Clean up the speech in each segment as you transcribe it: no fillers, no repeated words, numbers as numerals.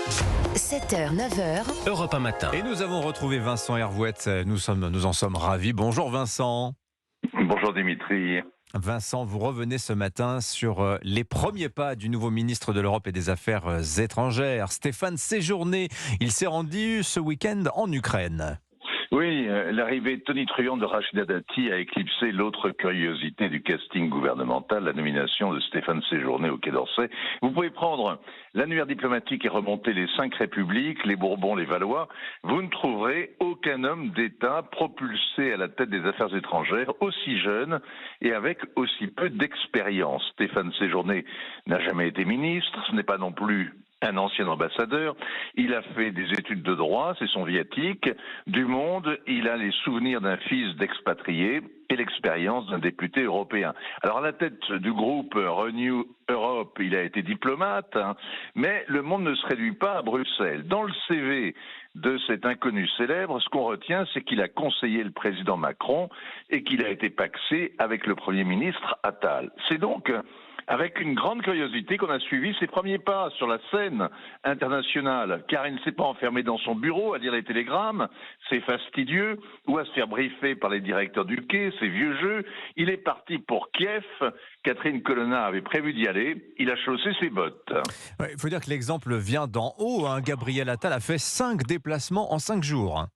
7h, 9h, Europe 1 matin. Et nous avons retrouvé Vincent Hervouette. Nous en sommes ravis. Bonjour Vincent. Bonjour Dimitri. Vincent, vous revenez ce matin sur les premiers pas du nouveau ministre de l'Europe et des Affaires étrangères, Stéphane Séjourné. Il s'est rendu ce week-end en Ukraine. Oui, l'arrivée tonitruante de Rachida Dati a éclipsé l'autre curiosité du casting gouvernemental, la nomination de Stéphane Séjourné au Quai d'Orsay. Vous pouvez prendre l'annuaire diplomatique et remonter les 5 républiques, les Bourbons, les Valois. Vous ne trouverez aucun homme d'État propulsé à la tête des affaires étrangères aussi jeune et avec aussi peu d'expérience. Stéphane Séjourné n'a jamais été ministre, ce n'est pas non plus un ancien ambassadeur. Il a fait des études de droit, c'est son viatique. Du Monde, il a les souvenirs d'un fils d'expatrié et l'expérience d'un député européen. Alors à la tête du groupe Renew Europe, il a été diplomate, mais le monde ne se réduit pas à Bruxelles. Dans le CV de cet inconnu célèbre, ce qu'on retient, c'est qu'il a conseillé le président Macron et qu'il a été pacsé avec le Premier ministre Attal. C'est donc avec une grande curiosité qu'on a suivi ses premiers pas sur la scène internationale, car il ne s'est pas enfermé dans son bureau à lire les télégrammes, c'est fastidieux, ou à se faire briefer par les directeurs du quai, c'est vieux jeu. Il est parti pour Kiev. Catherine Colonna avait prévu d'y aller. Il a chaussé ses bottes. Ouais, il faut dire que l'exemple vient d'en haut. Gabriel Attal a fait 5 déplacements en 5 jours.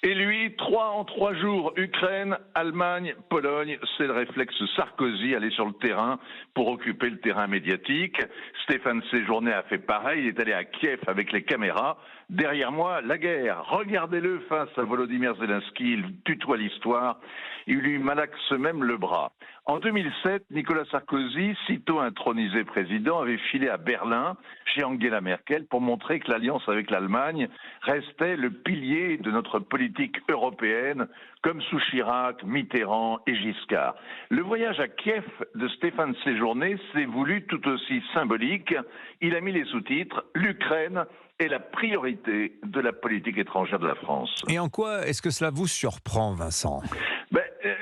Et lui, 3 en 3 jours, Ukraine, Allemagne, Pologne, c'est le réflexe Sarkozy, aller sur le terrain pour occuper le terrain médiatique. Stéphane Séjourné a fait pareil, il est allé à Kiev avec les caméras. Derrière moi, la guerre. Regardez-le face à Volodymyr Zelensky, il tutoie l'histoire, il lui malaxe même le bras. En 2007, Nicolas Sarkozy, sitôt intronisé président, avait filé à Berlin chez Angela Merkel pour montrer que l'alliance avec l'Allemagne restait le pilier de notre politique européenne, comme sous Chirac, Mitterrand et Giscard. Le voyage à Kiev de Stéphane Séjourné s'est voulu tout aussi symbolique. Il a mis les sous-titres « L'Ukraine est la priorité de la politique étrangère de la France ». Et en quoi est-ce que cela vous surprend, Vincent ?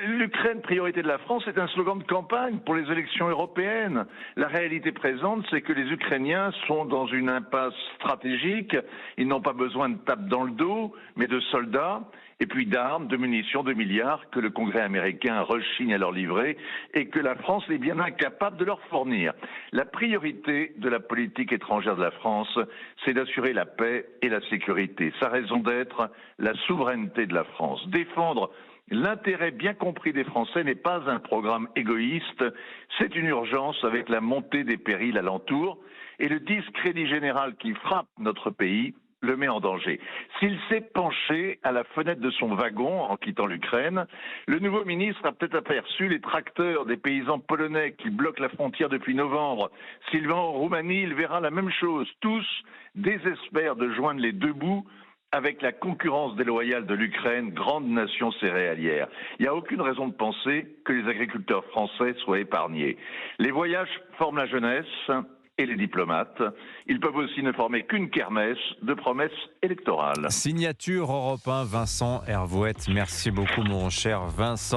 L'Ukraine, priorité de la France, est un slogan de campagne pour les élections européennes. La réalité présente, c'est que les Ukrainiens sont dans une impasse stratégique. Ils n'ont pas besoin de tape dans le dos, mais de soldats, et puis d'armes, de munitions, de milliards que le Congrès américain rechigne à leur livrer et que la France est bien incapable de leur fournir. La priorité de la politique étrangère de la France, c'est d'assurer la paix et la sécurité. Sa raison d'être, la souveraineté de la France. Défendre l'intérêt bien compris des Français n'est pas un programme égoïste, c'est une urgence avec la montée des périls alentour et le discrédit général qui frappe notre pays le met en danger. S'il s'est penché à la fenêtre de son wagon en quittant l'Ukraine, le nouveau ministre a peut-être aperçu les tracteurs des paysans polonais qui bloquent la frontière depuis novembre. S'il va en Roumanie, il verra la même chose. Tous désespèrent de joindre les deux bouts avec la concurrence déloyale de l'Ukraine, grande nation céréalière. Il n'y a aucune raison de penser que les agriculteurs français soient épargnés. Les voyages forment la jeunesse et les diplomates. Ils peuvent aussi ne former qu'une kermesse de promesses électorales. Signature Europe 1, Vincent Hervouette. Merci beaucoup, mon cher Vincent.